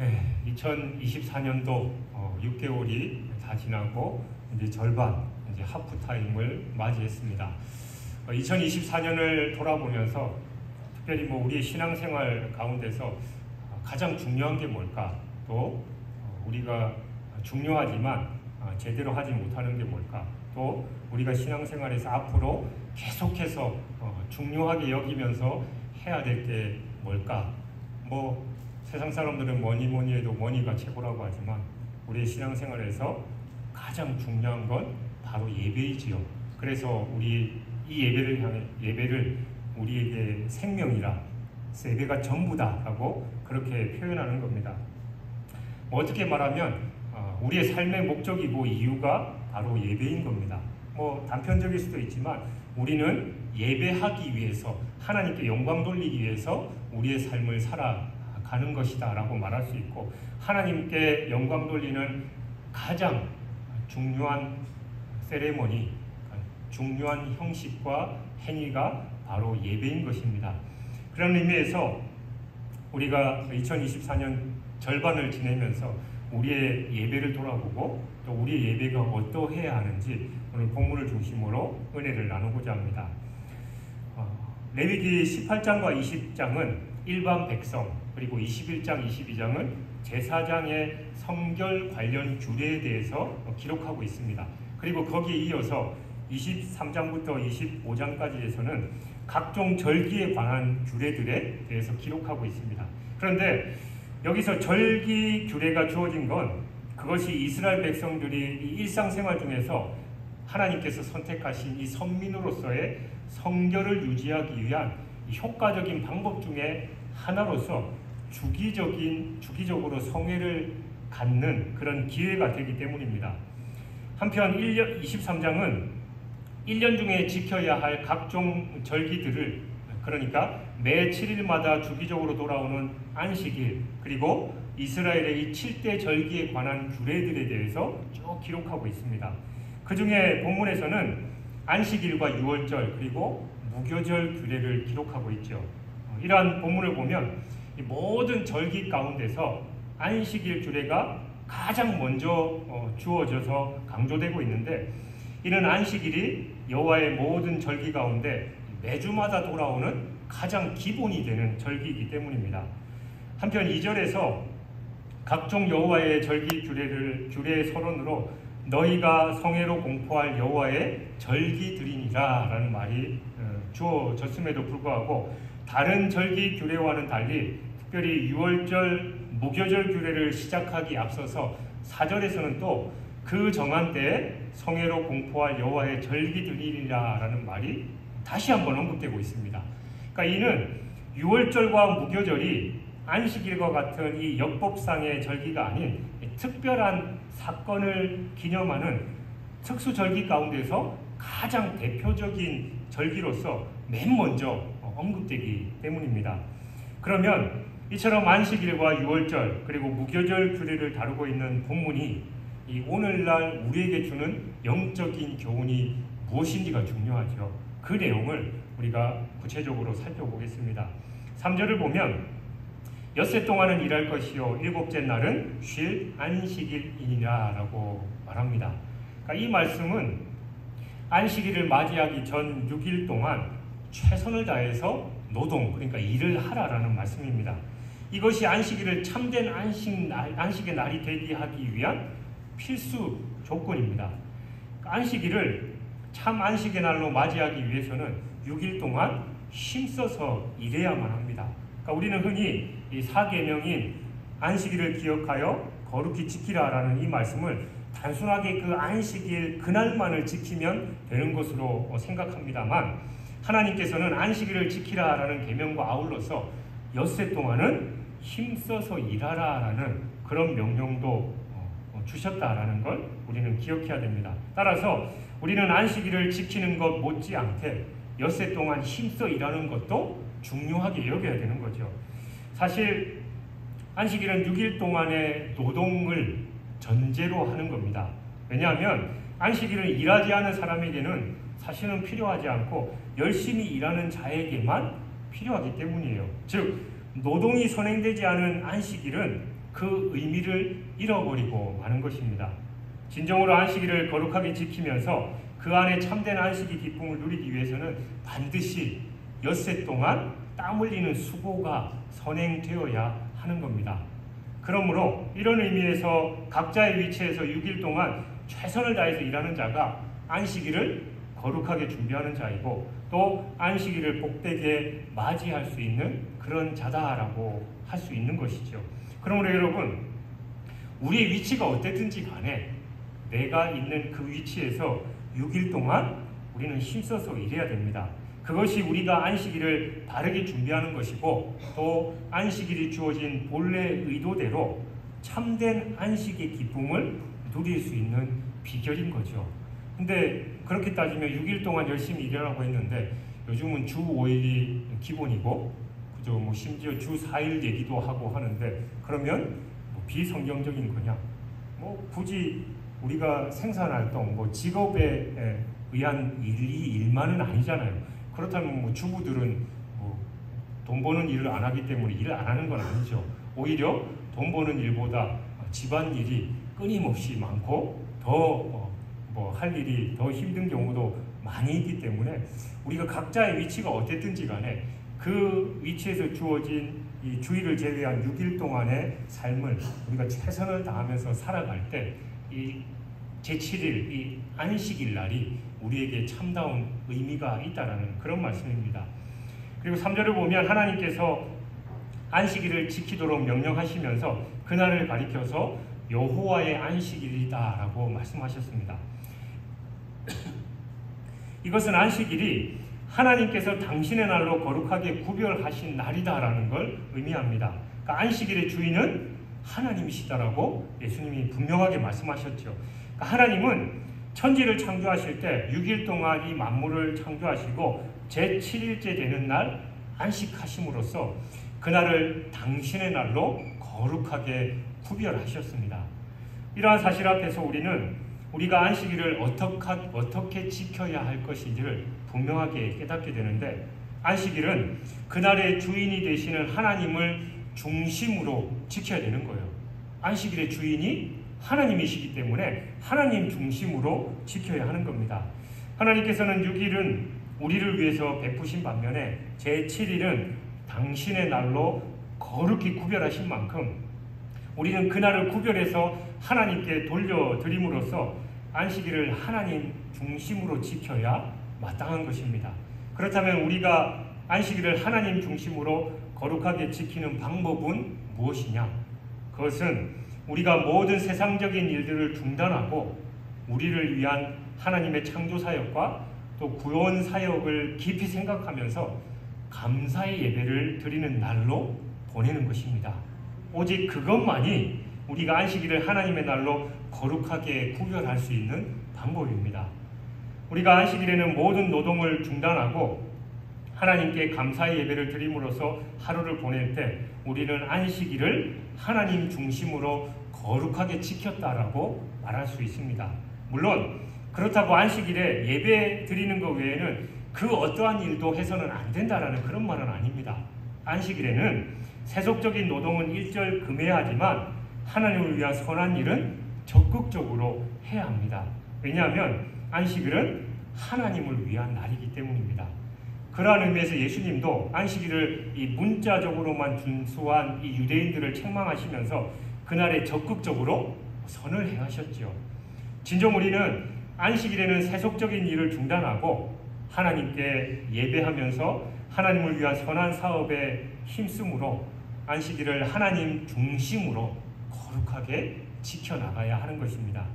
네, 2024년도 6개월이 다 지나고 이제 절반, 이제 하프타임을 맞이했습니다. 2024년을 돌아보면서 특별히 우리의 신앙생활 가운데서 가장 중요한 게 뭘까? 또 우리가 중요하지만 제대로 하지 못하는 게 뭘까? 또 우리가 신앙생활에서 앞으로 계속해서 중요하게 여기면서 해야 될 게 뭘까? 세상 사람들은 뭐니 해도 머니가 최고라고 하지만 우리의 신앙생활에서 가장 중요한 건 바로 예배이지요. 그래서 우리 이 예배를 우리에게 생명이라, 예배가 전부다라고 그렇게 표현하는 겁니다. 어떻게 말하면 우리의 삶의 목적이고 이유가 바로 예배인 겁니다. 단편적일 수도 있지만 우리는 예배하기 위해서, 하나님께 영광 돌리기 위해서 우리의 삶을 살아가는 것이다 라고 말할 수 있고, 하나님께 영광 돌리는 가장 중요한 세레모니, 중요한 형식과 행위가 바로 예배인 것입니다. 그런 의미에서 우리가 2024년 절반을 지내면서 우리의 예배를 돌아보고 또 우리의 예배가 어떠해야 하는지 오늘 본문을 중심으로 은혜를 나누고자 합니다. 레위기 18장과 20장은 일반 백성, 그리고 21장, 22장은 제사장의 성결 관련 규례에 대해서 기록하고 있습니다. 그리고 거기에 이어서 23장부터 25장까지에서는 각종 절기에 관한 규례들에 대해서 기록하고 있습니다. 그런데 여기서 절기 규례가 주어진 건 그것이 이스라엘 백성들이 일상생활 중에서 하나님께서 선택하신 이 선민으로서의 성결을 유지하기 위한 효과적인 방법 중에 하나로서 주기적으로 성회를 갖는 그런 기회가 되기 때문입니다. 한편 23장은 1년 중에 지켜야 할 각종 절기들을, 그러니까 매 7일마다 주기적으로 돌아오는 안식일, 그리고 이스라엘의 이 7대 절기에 관한 규례들에 대해서 쭉 기록하고 있습니다. 그 중에 본문에서는 안식일과 유월절 그리고 무교절 규례를 기록하고 있죠. 이러한 본문을 보면 이 모든 절기 가운데서 안식일 규례가 가장 먼저 주어져서 강조되고 있는데, 이는 안식일이 여호와의 모든 절기 가운데 매주마다 돌아오는 가장 기본이 되는 절기이기 때문입니다. 한편 2절에서 각종 여호와의 절기 규례의 서론으로 너희가 성회로 공포할 여호와의 절기들이니라 라는 말이 주어졌음에도 불구하고 다른 절기 규례와는 달리 특별히 유월절, 무교절 규례를 시작하기 앞서서 4절에서는 또 그 정한 때에 성회로 공포할 여호와의 절기들이니라 라는 말이 다시 한번 언급되고 있습니다. 그러니까 이는 유월절과 무교절이 안식일과 같은 이 율법상의 절기가 아닌 특별한 사건을 기념하는 특수절기 가운데서 가장 대표적인 절기로서 맨 먼저 언급되기 때문입니다. 그러면 이처럼 안식일과 유월절 그리고 무교절 규례를 다루고 있는 본문이 이 오늘날 우리에게 주는 영적인 교훈이 무엇인지가 중요하죠. 그 내용을 우리가 구체적으로 살펴보겠습니다. 3절을 보면 엿새 동안은 일할 것이요 일곱째 날은 쉴 안식일이니라 라고 말합니다. 그러니까 이 말씀은 안식일을 맞이하기 전 6일 동안 최선을 다해서 노동, 그러니까 일을 하라라는 말씀입니다. 이것이 안식일을 참된 안식의 날이 되게 하기 위한 필수 조건입니다. 안식일을 참 안식의 날로 맞이하기 위해서는 6일 동안 힘써서 일해야만 합니다. 그러니까 우리는 흔히 이 4계명인 안식일을 기억하여 거룩히 지키라라는 이 말씀을 단순하게 그 안식일 그날만을 지키면 되는 것으로 생각합니다만, 하나님께서는 안식일을 지키라라는 계명과 아울러서 엿새 동안은 힘써서 일하라라는 그런 명령도 주셨다라는 걸 우리는 기억해야 됩니다. 따라서 우리는 안식일을 지키는 것 못지않게 엿새 동안 힘써 일하는 것도 중요하게 여겨야 되는 거죠. 사실 안식일은 6일 동안의 노동을 전제로 하는 겁니다. 왜냐하면 안식일은 일하지 않은 사람에게는 사실은 필요하지 않고 열심히 일하는 자에게만 필요하기 때문이에요. 즉 노동이 선행되지 않은 안식일은 그 의미를 잃어버리고 마는 것입니다. 진정으로 안식일을 거룩하게 지키면서 그 안에 참된 안식의 기쁨을 누리기 위해서는 반드시 엿새 동안 땀 흘리는 수고가 선행되어야 하는 겁니다. 그러므로 이런 의미에서 각자의 위치에서 6일 동안 최선을 다해서 일하는 자가 안식일을 거룩하게 준비하는 자이고 또 안식일을 복되게 맞이할 수 있는 그런 자다라고 할 수 있는 것이죠. 그러므로 여러분, 우리의 위치가 어땠든지 간에 내가 있는 그 위치에서 6일 동안 우리는 힘써서 일해야 됩니다. 그것이 우리가 안식일을 바르게 준비하는 것이고 또 안식일이 주어진 본래 의도대로 참된 안식의 기쁨을 누릴 수 있는 비결인 거죠. 근데 그렇게 따지면 6일 동안 열심히 일하라고 했는데 요즘은 주 5일이 기본이고 그죠? 뭐 심지어 주 4일 얘기도 하고 하는데 그러면 뭐 비성경적인 거냐? 뭐 굳이 우리가 생산활동, 뭐 직업에 의한 일만은 아니잖아요. 그렇다면 뭐 주부들은 뭐 돈 버는 일을 안 하기 때문에 일을 안 하는 건 아니죠. 오히려 돈 버는 일보다 집안일이 끊임없이 많고 더 뭐 할 일이 더 힘든 경우도 많이 있기 때문에 우리가 각자의 위치가 어땠든지 간에 그 위치에서 주어진 이 주일을 제외한 6일 동안의 삶을 우리가 최선을 다하면서 살아갈 때 이 제7일, 이 안식일 날이 우리에게 참다운 의미가 있다라는 그런 말씀입니다. 그리고 3절을 보면 하나님께서 안식일을 지키도록 명령하시면서 그날을 가리켜서 여호와의 안식일이다라고 말씀하셨습니다. 이것은 안식일이 하나님께서 당신의 날로 거룩하게 구별하신 날이다라는 걸 의미합니다. 그러니까 안식일의 주인은 하나님이시다라고 예수님이 분명하게 말씀하셨죠. 그러니까 하나님은 천지를 창조하실 때 6일 동안 이 만물을 창조하시고 제7일째 되는 날 안식하심으로써 그날을 당신의 날로 거룩하게 구별하셨습니다. 이러한 사실 앞에서 우리는 우리가 안식일을 어떻게 지켜야 할 것인지를 분명하게 깨닫게 되는데 안식일은 그날의 주인이 되시는 하나님을 중심으로 지켜야 되는 거예요. 안식일의 주인이 하나님이시기 때문에 하나님 중심으로 지켜야 하는 겁니다. 하나님께서는 6일은 우리를 위해서 베푸신 반면에 제7일은 당신의 날로 거룩히 구별하신 만큼 우리는 그날을 구별해서 하나님께 돌려드림으로써 안식일을 하나님 중심으로 지켜야 마땅한 것입니다. 그렇다면 우리가 안식일을 하나님 중심으로 거룩하게 지키는 방법은 무엇이냐? 그것은 우리가 모든 세상적인 일들을 중단하고 우리를 위한 하나님의 창조사역과 또 구원사역을 깊이 생각하면서 감사의 예배를 드리는 날로 보내는 것입니다. 오직 그것만이 우리가 안식일을 하나님의 날로 거룩하게 구별할 수 있는 방법입니다. 우리가 안식일에는 모든 노동을 중단하고 하나님께 감사의 예배를 드림으로써 하루를 보낼 때 우리는 안식일을 하나님 중심으로 거룩하게 지켰다라고 말할 수 있습니다. 물론 그렇다고 안식일에 예배 드리는 것 외에는 그 어떠한 일도 해서는 안 된다라는 그런 말은 아닙니다. 안식일에는 세속적인 노동은 일절금해하지만 하나님을 위한 선한 일은 적극적으로 해야 합니다. 왜냐하면 안식일은 하나님을 위한 날이기 때문입니다. 그러한 의미에서 예수님도 안식일을 이 문자적으로만 준수한 이 유대인들을 책망하시면서 그날에 적극적으로 선을 행하셨죠. 진정 우리는 안식일에는 세속적인 일을 중단하고 하나님께 예배하면서 하나님을 위한 선한 사업에 힘쓰므로 안식일을 하나님 중심으로 거룩하게 지켜나가야 하는 것입니다.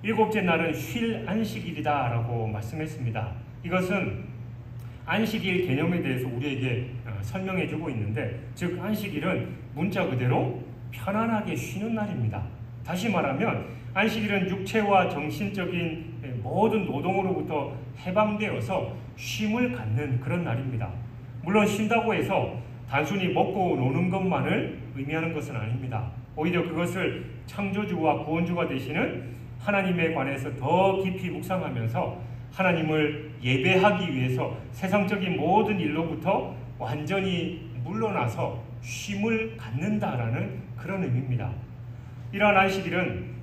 7째 날은 쉴 안식일이다 라고 말씀했습니다. 이것은 안식일 개념에 대해서 우리에게 설명해 주고 있는데 즉 안식일은 문자 그대로 편안하게 쉬는 날입니다. 다시 말하면 안식일은 육체와 정신적인 모든 노동으로부터 해방되어서 쉼을 갖는 그런 날입니다. 물론 쉰다고 해서 단순히 먹고 노는 것만을 의미하는 것은 아닙니다. 오히려 그것을 창조주와 구원주가 되시는 하나님에 관해서 더 깊이 묵상하면서 하나님을 예배하기 위해서 세상적인 모든 일로부터 완전히 물러나서 쉼을 갖는다라는 그런 의미입니다. 이러한 안식일은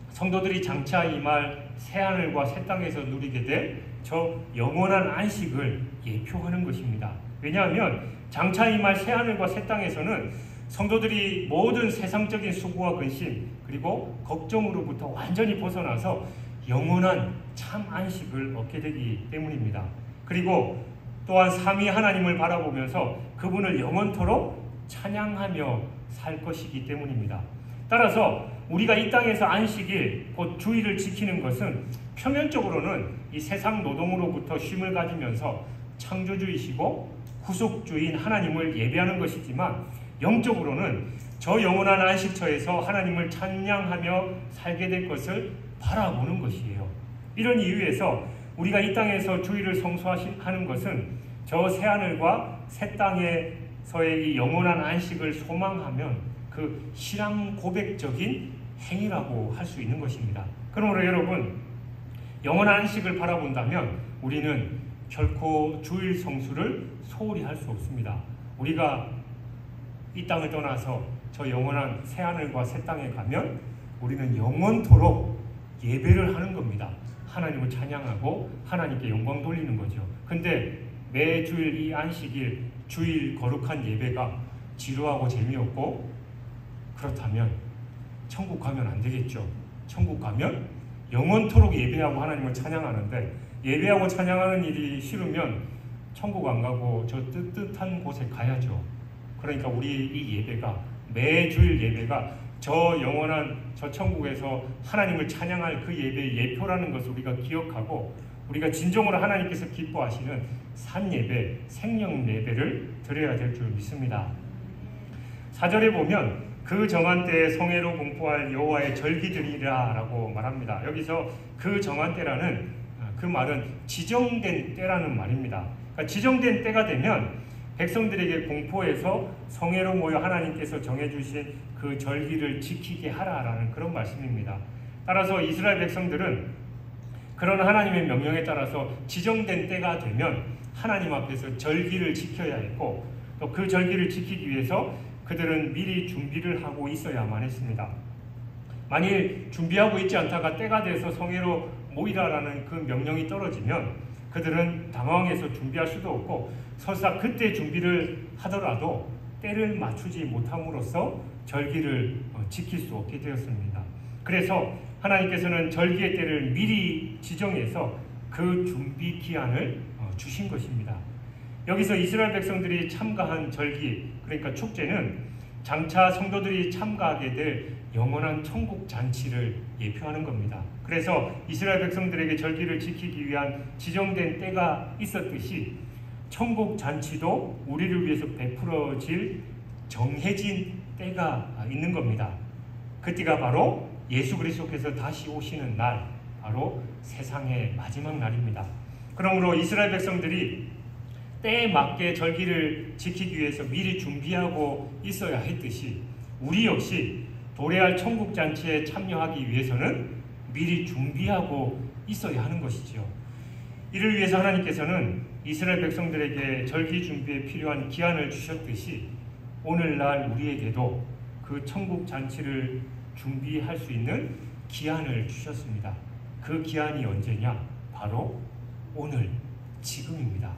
성도들이 장차 임할 새하늘과 새 땅에서 누리게 될 저 영원한 안식을 예표하는 것입니다. 왜냐하면 장차 임할 새하늘과 새 땅에서는 성도들이 모든 세상적인 수고와 근심 그리고 걱정으로부터 완전히 벗어나서 영원한 참 안식을 얻게 되기 때문입니다. 그리고 또한 삼위 하나님을 바라보면서 그분을 영원토록 찬양하며 살 것이기 때문입니다. 따라서 우리가 이 땅에서 안식일, 곧 주일을 지키는 것은 표면적으로는 이 세상 노동으로부터 쉼을 가지면서 창조주이시고 구속주인 하나님을 예배하는 것이지만 영적으로는 저 영원한 안식처에서 하나님을 찬양하며 살게 될 것을 바라보는 것이에요. 이런 이유에서 우리가 이 땅에서 주일을 성수하는 것은 저 새하늘과 새 땅에서의 이 영원한 안식을 소망하면 그 신앙 고백적인 행위라고 할 수 있는 것입니다. 그러므로 여러분, 영원한 안식을 바라본다면 우리는 결코 주일 성수를 소홀히 할 수 없습니다. 우리가 이 땅을 떠나서 저 영원한 새하늘과 새 땅에 가면 우리는 영원토록 예배를 하는 겁니다. 하나님을 찬양하고 하나님께 영광 돌리는 거죠. 근데 매주일 이 안식일 주일 거룩한 예배가 지루하고 재미없고 그렇다면 천국 가면 안 되겠죠. 천국 가면 영원토록 예배하고 하나님을 찬양하는데 예배하고 찬양하는 일이 싫으면 천국 안 가고 저 뜨뜻한 곳에 가야죠. 그러니까 우리 이 예배가 매주일 예배가 저 영원한 저 천국에서 하나님을 찬양할 그 예배의 예표라는 것을 우리가 기억하고 우리가 진정으로 하나님께서 기뻐하시는 산 예배, 생명 예배를 드려야 될 줄 믿습니다. 4절에 보면 그 정한 때에 성회로 공포할 여호와의 절기들이라 라고 말합니다. 여기서 그 정한 때라는 그 말은 지정된 때라는 말입니다. 그러니까 지정된 때가 되면 백성들에게 공포해서 성회로 모여 하나님께서 정해주신 그 절기를 지키게 하라라는 그런 말씀입니다. 따라서 이스라엘 백성들은 그런 하나님의 명령에 따라서 지정된 때가 되면 하나님 앞에서 절기를 지켜야 했고 또 그 절기를 지키기 위해서 그들은 미리 준비를 하고 있어야만 했습니다. 만일 준비하고 있지 않다가 때가 돼서 성회로 모이라라는 그 명령이 떨어지면 그들은 당황해서 준비할 수도 없고 설사 그때 준비를 하더라도 때를 맞추지 못함으로써 절기를 지킬 수 없게 되었습니다. 그래서 하나님께서는 절기의 때를 미리 지정해서 그 준비 기한을 주신 것입니다. 여기서 이스라엘 백성들이 참가한 절기, 그러니까 축제는 장차 성도들이 참가하게 될 영원한 천국 잔치를 예표하는 겁니다. 그래서 이스라엘 백성들에게 절기를 지키기 위한 지정된 때가 있었듯이 천국 잔치도 우리를 위해서 베풀어질 정해진 때가 있는 겁니다. 그 때가 바로 예수 그리스도께서 다시 오시는 날, 바로 세상의 마지막 날입니다. 그러므로 이스라엘 백성들이 때에 맞게 절기를 지키기 위해서 미리 준비하고 있어야 했듯이 우리 역시 도래할 천국 잔치에 참여하기 위해서는 미리 준비하고 있어야 하는 것이죠. 이를 위해서 하나님께서는 이스라엘 백성들에게 절기 준비에 필요한 기한을 주셨듯이 오늘날 우리에게도 그 천국 잔치를 준비할 수 있는 기한을 주셨습니다. 그 기한이 언제냐? 바로 오늘, 지금입니다.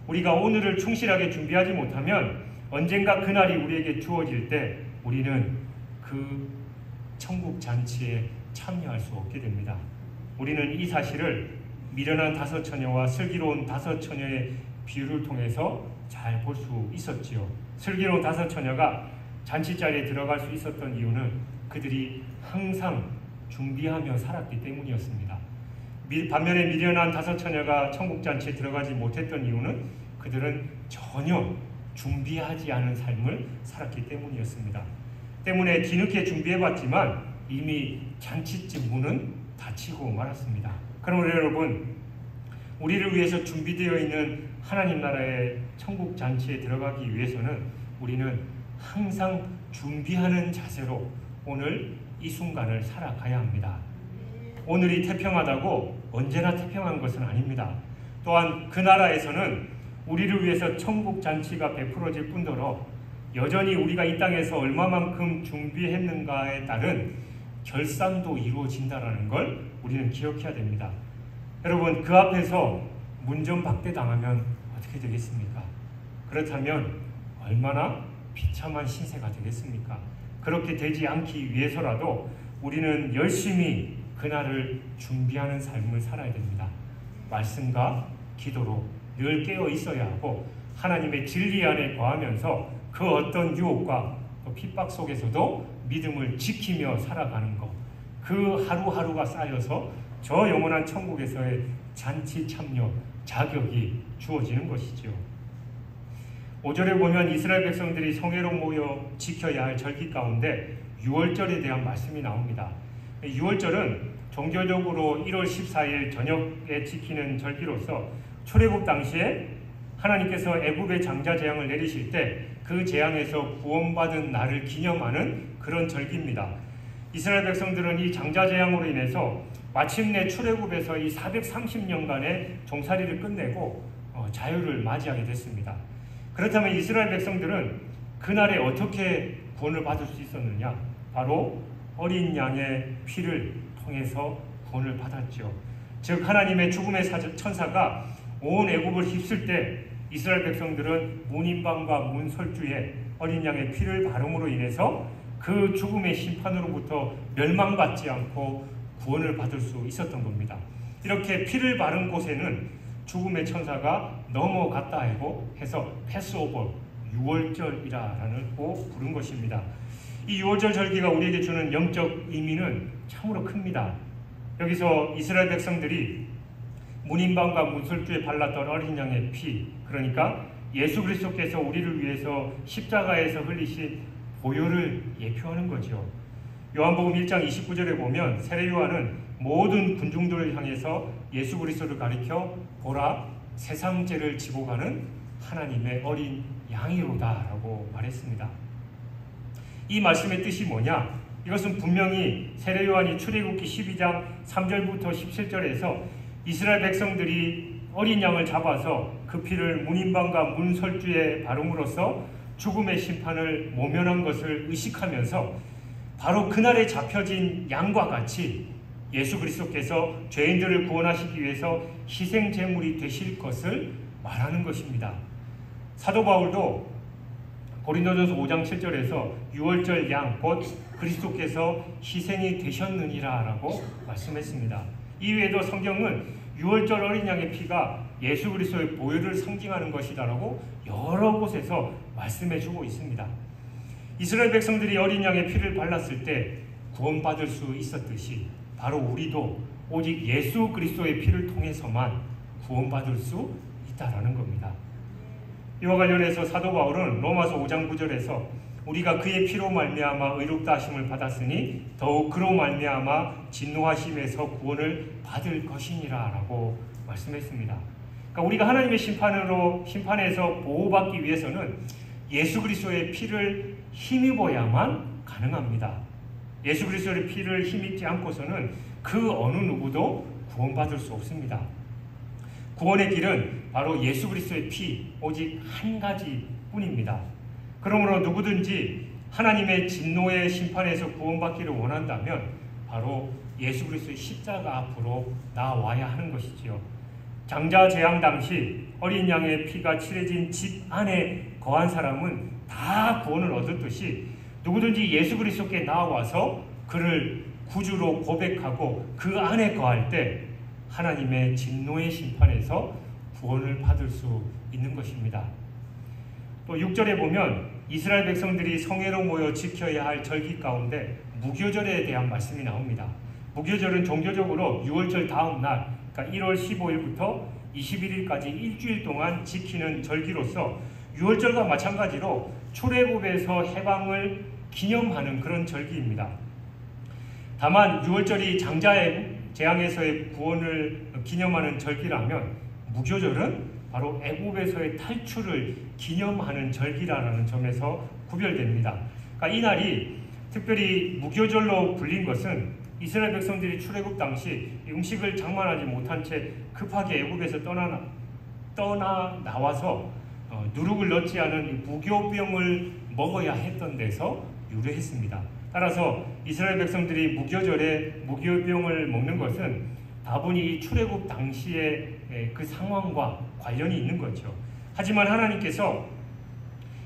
우리가 오늘을 충실하게 준비하지 못하면 언젠가 그날이 우리에게 주어질 때 우리는 그 천국 잔치에 참여할 수 없게 됩니다. 우리는 이 사실을 미련한 다섯 처녀와 슬기로운 다섯 처녀의 비유를 통해서 잘 볼 수 있었지요. 슬기로운 다섯 처녀가 잔치자리에 들어갈 수 있었던 이유는 그들이 항상 준비하며 살았기 때문이었습니다. 반면에 미련한 다섯 처녀가 천국 잔치에 들어가지 못했던 이유는 그들은 전혀 준비하지 않은 삶을 살았기 때문이었습니다. 때문에 뒤늦게 준비해봤지만 이미 잔치집 문은 닫히고 말았습니다. 그러므로 여러분, 우리를 위해서 준비되어 있는 하나님 나라의 천국 잔치에 들어가기 위해서는 우리는 항상 준비하는 자세로 오늘 이 순간을 살아가야 합니다. 오늘이 태평하다고 언제나 태평한 것은 아닙니다. 또한 그 나라에서는 우리를 위해서 천국 잔치가 베풀어질 뿐더러 여전히 우리가 이 땅에서 얼마만큼 준비했는가에 따른 결산도 이루어진다는 걸 우리는 기억해야 됩니다. 여러분, 그 앞에서 문전박대당하면 어떻게 되겠습니까? 그렇다면 얼마나 비참한 신세가 되겠습니까? 그렇게 되지 않기 위해서라도 우리는 열심히 그날을 준비하는 삶을 살아야 됩니다. 말씀과 기도로 늘 깨어 있어야 하고 하나님의 진리 안에 거하면서 그 어떤 유혹과 핍박 속에서도 믿음을 지키며 살아가는 것, 그 하루하루가 쌓여서 저 영원한 천국에서의 잔치 참여 자격이 주어지는 것이죠. 5절에 보면 이스라엘 백성들이 성회로 모여 지켜야 할 절기 가운데 유월절에 대한 말씀이 나옵니다. 유월절은 종교적으로 1월 14일 저녁에 지키는 절기로서 출애굽 당시에 하나님께서 애굽의 장자 재앙을 내리실 때 그 재앙에서 구원받은 날을 기념하는 그런 절기입니다. 이스라엘 백성들은 이 장자 재앙으로 인해서 마침내 출애굽에서 이 430년간의 종살이를 끝내고 자유를 맞이하게 됐습니다. 그렇다면 이스라엘 백성들은 그날에 어떻게 구원을 받을 수 있었느냐? 바로 어린 양의 피를 통해서 구원을 받았죠. 즉 하나님의 죽음의 천사가 온 애굽을 휩쓸 때 이스라엘 백성들은 문인방과 문설주에 어린 양의 피를 바름으로 인해서 그 죽음의 심판으로부터 멸망받지 않고 구원을 받을 수 있었던 겁니다. 이렇게 피를 바른 곳에는 죽음의 천사가 넘어갔다 해서 패스오버, 유월절이라고 부른 것입니다. 이 유월절 절기가 우리에게 주는 영적 의미는 참으로 큽니다. 여기서 이스라엘 백성들이 문인방과 문설주에 발랐던 어린 양의 피, 그러니까 예수 그리스도께서 우리를 위해서 십자가에서 흘리신 보혈을 예표하는 거죠. 요한복음 1장 29절에 보면 세례 요한은 모든 군중들을 향해서 예수 그리스도를 가리켜 보라, 세상 죄를 지고 가는 하나님의 어린 양이로다 라고 말했습니다. 이 말씀의 뜻이 뭐냐? 이것은 분명히 세례 요한이 출애굽기 12장 3절부터 17절에서 이스라엘 백성들이 어린 양을 잡아서 그 피를 문인방과 문설주에 바름으로써 죽음의 심판을 모면한 것을 의식하면서 바로 그날에 잡혀진 양과 같이 예수 그리스도께서 죄인들을 구원하시기 위해서 희생 제물이 되실 것을 말하는 것입니다. 사도 바울도 고린도전서 5장 7절에서 유월절 양 곧 그리스도께서 희생이 되셨느니라 라고 말씀했습니다. 이외에도 성경은 유월절 어린 양의 피가 예수 그리스도의 보혈을 상징하는 것이다 라고 여러 곳에서 말씀해주고 있습니다. 이스라엘 백성들이 어린 양의 피를 발랐을 때 구원받을 수 있었듯이 바로 우리도 오직 예수 그리스도의 피를 통해서만 구원받을 수 있다라는 겁니다. 이와 관련해서 사도 바울은 로마서 5장 9절에서 우리가 그의 피로 말미암아 의롭다 하심을 받았으니 더욱 그로 말미암아 진노하심에서 구원을 받을 것이니라 라고 말씀했습니다. 그러니까 우리가 하나님의 심판에서 보호받기 위해서는 예수 그리스도의 피를 힘입어야만 가능합니다. 예수 그리스도의 피를 힘입지 않고서는 그 어느 누구도 구원받을 수 없습니다. 구원의 길은 바로 예수 그리스도의 피 오직 한 가지 뿐입니다. 그러므로 누구든지 하나님의 진노의 심판에서 구원받기를 원한다면 바로 예수 그리스도의 십자가 앞으로 나와야 하는 것이지요. 장자 재앙 당시 어린 양의 피가 칠해진 집 안에 거한 사람은 다 구원을 얻었듯이 누구든지 예수 그리스도께 나와서 그를 구주로 고백하고 그 안에 거할 때 하나님의 진노의 심판에서 구원을 받을 수 있는 것입니다. 또 6절에 보면 이스라엘 백성들이 성회로 모여 지켜야 할 절기 가운데 무교절에 대한 말씀이 나옵니다. 무교절은 종교적으로 유월절 다음 날, 그러니까 1월 15일부터 21일까지 일주일 동안 지키는 절기로서 유월절과 마찬가지로 출애굽에서 해방을 기념하는 그런 절기입니다. 다만 유월절이 장자의 재앙에서의 구원을 기념하는 절기라면 무교절은 바로 애굽에서의 탈출을 기념하는 절기라는 점에서 구별됩니다. 그러니까 이 날이 특별히 무교절로 불린 것은 이스라엘 백성들이 출애굽 당시 음식을 장만하지 못한 채 급하게 애굽에서 나와서 누룩을 넣지 않은 무교병을 먹어야 했던 데서 유래했습니다. 따라서 이스라엘 백성들이 무교절에 무교병을 먹는 것은 다분히 출애굽 당시의 그 상황과 관련이 있는 거죠. 하지만 하나님께서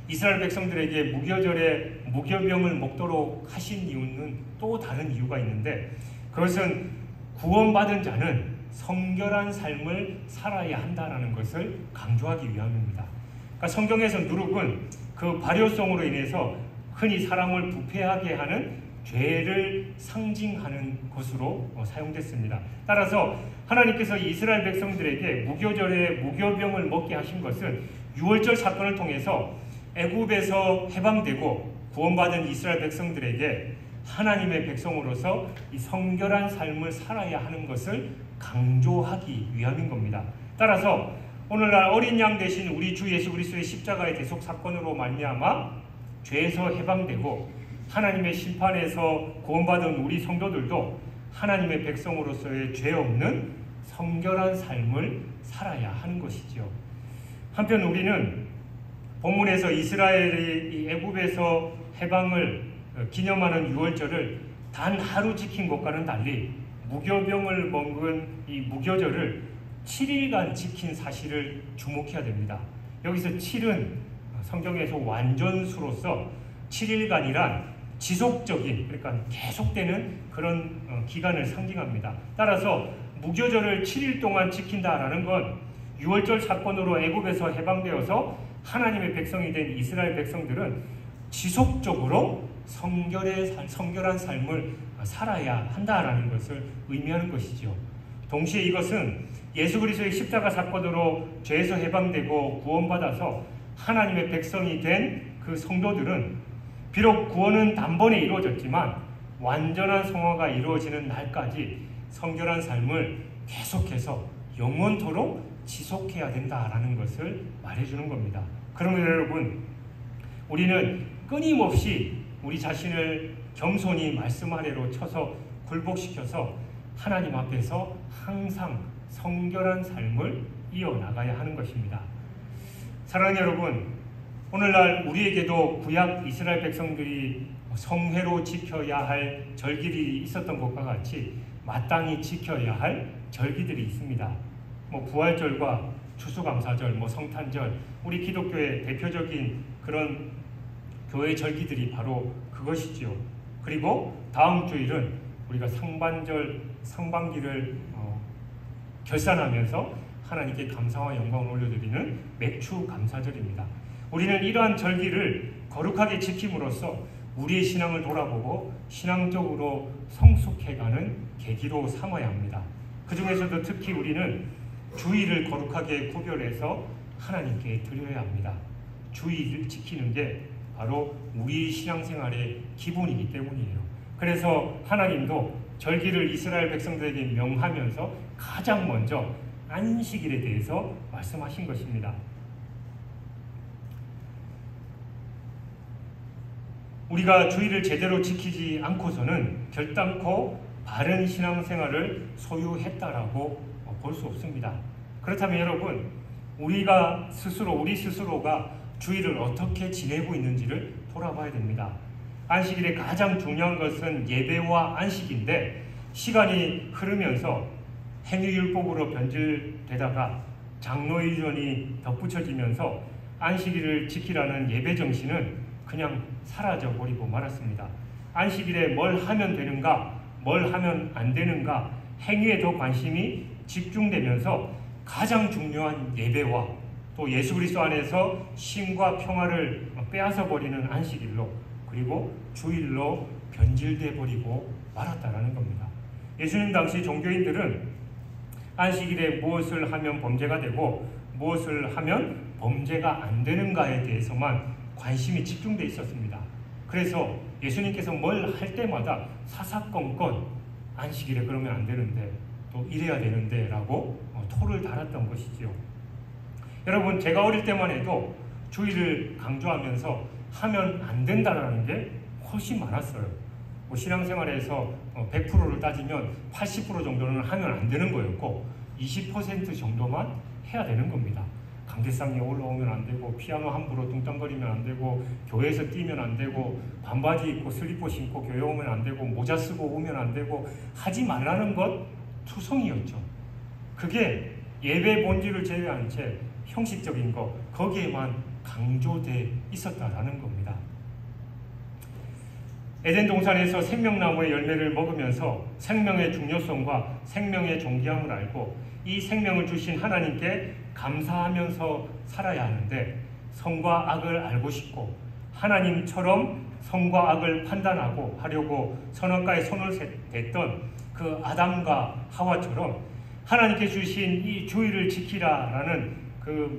이스라엘 백성들에게 무교절에 무교병을 먹도록 하신 이유는 또 다른 이유가 있는데, 그것은 구원받은 자는 성결한 삶을 살아야 한다는 것을 강조하기 위함입니다. 그러니까 성경에서 누룩은 그 발효성으로 인해서 흔히 사람을 부패하게 하는 죄를 상징하는 것으로 사용됐습니다. 따라서 하나님께서 이스라엘 백성들에게 무교절에 무교병을 먹게 하신 것은 유월절 사건을 통해서 애굽에서 해방되고 구원받은 이스라엘 백성들에게 하나님의 백성으로서 이 성결한 삶을 살아야 하는 것을 강조하기 위함인 겁니다. 따라서 오늘날 어린 양 대신 우리 주 예수 그리스도의 십자가의 대속 사건으로 말미암아 죄에서 해방되고 하나님의 심판에서 구원받은 우리 성도들도 하나님의 백성으로서의 죄 없는 성결한 삶을 살아야 하는 것이죠. 한편 우리는 본문에서 이스라엘이 애굽에서 해방을 기념하는 유월절을 단 하루 지킨 것과는 달리 무교병을 먹은 이 무교절을 7일간 지킨 사실을 주목해야 됩니다. 여기서 7은 성경에서 완전수로서 7일간이란 지속적인, 그러니까 계속되는 그런 기간을 상징합니다. 따라서 무교절을 7일 동안 지킨다라는 건 유월절 사건으로 애굽에서 해방되어서 하나님의 백성이 된 이스라엘 백성들은 지속적으로 성결한 삶을 살아야 한다라는 것을 의미하는 것이죠. 동시에 이것은 예수 그리스도의 십자가 사건으로 죄에서 해방되고 구원받아서 하나님의 백성이 된 그 성도들은 비록 구원은 단번에 이루어졌지만 완전한 성화가 이루어지는 날까지 성결한 삶을 계속해서 영원토록 지속해야 된다라는 것을 말해주는 겁니다. 그러면 여러분, 우리는 끊임없이 우리 자신을 겸손히 말씀 아래로 쳐서 굴복시켜서 하나님 앞에서 항상 성결한 삶을 이어나가야 하는 것입니다. 사랑하는 여러분, 오늘날 우리에게도 구약 이스라엘 백성들이 성회로 지켜야 할 절기들이 있었던 것과 같이 마땅히 지켜야 할 절기들이 있습니다. 부활절과 추수감사절, 성탄절, 우리 기독교의 대표적인 그런 교회 절기들이 바로 그것이지요. 그리고 다음 주일은 우리가 상반기를 결산하면서 하나님께 감사와 영광을 올려드리는 맥추 감사절입니다. 우리는 이러한 절기를 거룩하게 지킴으로써 우리의 신앙을 돌아보고 신앙적으로 성숙해가는 계기로 삼아야 합니다. 그 중에서도 특히 우리는 주일을 거룩하게 구별해서 하나님께 드려야 합니다. 주일을 지키는 게 바로 우리 신앙생활의 기본이기 때문이에요. 그래서 하나님도 절기를 이스라엘 백성들에게 명하면서 가장 먼저 안식일에 대해서 말씀하신 것입니다. 우리가 주일을 제대로 지키지 않고서는 결단코 바른 신앙생활을 소유했다라고 볼 수 없습니다. 그렇다면 여러분, 우리 스스로가 주일을 어떻게 지내고 있는지를 돌아봐야 됩니다. 안식일의 가장 중요한 것은 예배와 안식인데, 시간이 흐르면서 행위율법으로 변질되다가 장로의전이 덧붙여지면서 안식일을 지키라는 예배 정신은 그냥 사라져버리고 말았습니다. 안식일에 뭘 하면 되는가, 뭘 하면 안 되는가, 행위에 더 관심이 집중되면서 가장 중요한 예배와 또 예수 그리스도 안에서 쉼과 평화를 빼앗아 버리는 안식일로, 그리고 주일로 변질돼 버리고 말았다라는 겁니다. 예수님 당시 종교인들은 안식일에 무엇을 하면 범죄가 되고 무엇을 하면 범죄가 안 되는가에 대해서만 관심이 집중되어 있었습니다. 그래서 예수님께서 뭘 할 때마다 사사건건 안식일에 그러면 안 되는데, 또 이래야 되는데 라고 토를 달았던 것이지요. 여러분, 제가 어릴 때만 해도 주일을 강조하면서 하면 안 된다는 게 훨씬 많았어요. 신앙생활에서 100%를 따지면 80% 정도는 하면 안 되는 거였고 20% 정도만 해야 되는 겁니다. 강대상에 올라오면 안 되고 피아노 함부로 뚱땅거리면 안 되고 교회에서 뛰면 안 되고 반바지 입고 슬리퍼 신고 교회 오면 안 되고 모자 쓰고 오면 안 되고 하지 말라는 것 투성이었죠. 그게 예배 본질을 제외한 채 형식적인 것 거기에만 강조돼 있었다라는 겁니다. 에덴 동산에서 생명나무의 열매를 먹으면서 생명의 중요성과 생명의 존귀함을 알고 이 생명을 주신 하나님께 감사하면서 살아야 하는데 선과 악을 알고 싶고 하나님처럼 선과 악을 판단하고 하려고 선악과에 손을 댔던 그 아담과 하와처럼 하나님께 주신 이 주의를 지키라라는 그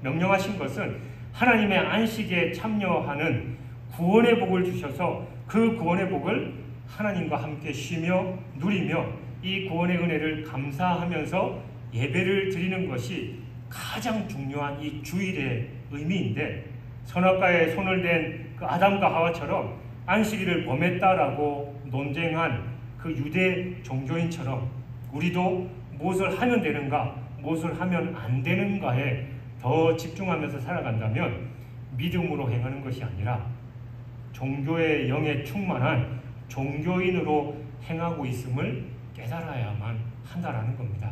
명령하신 것은 하나님의 안식에 참여하는 구원의 복을 주셔서 그 구원의 복을 하나님과 함께 쉬며 누리며 이 구원의 은혜를 감사하면서 예배를 드리는 것이 가장 중요한 이 주일의 의미인데 선악과에 손을 댄 그 아담과 하와처럼 안식일을 범했다라고 논쟁한 그 유대 종교인처럼 우리도 무엇을 하면 되는가 무엇을 하면 안 되는가에 더 집중하면서 살아간다면 믿음으로 행하는 것이 아니라 종교의 영에 충만한 종교인으로 행하고 있음을 깨달아야만 한다라는 겁니다.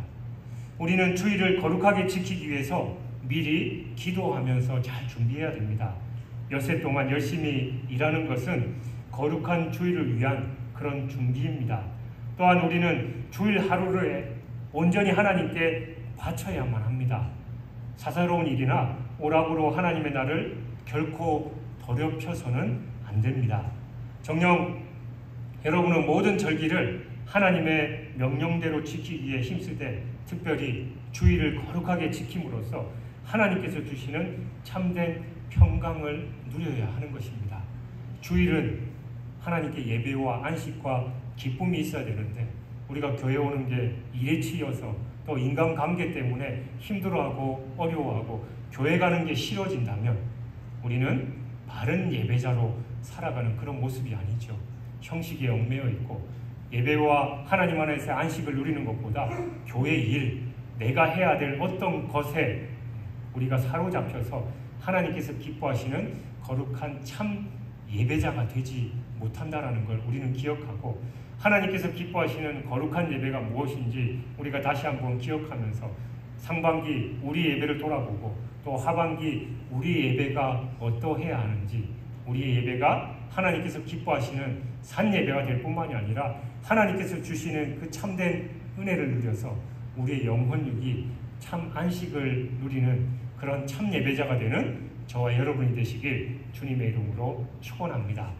우리는 주일을 거룩하게 지키기 위해서 미리 기도하면서 잘 준비해야 됩니다. 엿새 동안 열심히 일하는 것은 거룩한 주일을 위한 그런 준비입니다. 또한 우리는 주일 하루를 온전히 하나님께 바쳐야만 합니다. 사사로운 일이나 오락으로 하나님의 날을 결코 더럽혀서는 안 됩니다. 정녕 여러분은 모든 절기를 하나님의 명령대로 지키기 위해 힘쓰되 특별히 주일을 거룩하게 지킴으로써 하나님께서 주시는 참된 평강을 누려야 하는 것입니다. 주일은 하나님께 예배와 안식과 기쁨이 있어야 되는데 우리가 교회 오는 게 일에 치여서 또 인간관계 때문에 힘들어하고 어려워하고 교회 가는 게 싫어진다면 우리는 바른 예배자로 살아가는 그런 모습이 아니죠. 형식에 얽매여 있고 예배와 하나님 안에서 안식을 누리는 것보다 교회 일, 내가 해야 될 어떤 것에 우리가 사로잡혀서 하나님께서 기뻐하시는 거룩한 참 예배자가 되지 못한다라는 걸 우리는 기억하고 하나님께서 기뻐하시는 거룩한 예배가 무엇인지 우리가 다시 한번 기억하면서 상반기 우리 예배를 돌아보고 또 하반기 우리 예배가 어떠해야 하는지 우리의 예배가 하나님께서 기뻐하시는 산 예배가 될 뿐만이 아니라 하나님께서 주시는 그 참된 은혜를 누려서 우리의 영혼육이 참 안식을 누리는 그런 참 예배자가 되는 저와 여러분이 되시길 주님의 이름으로 축원합니다.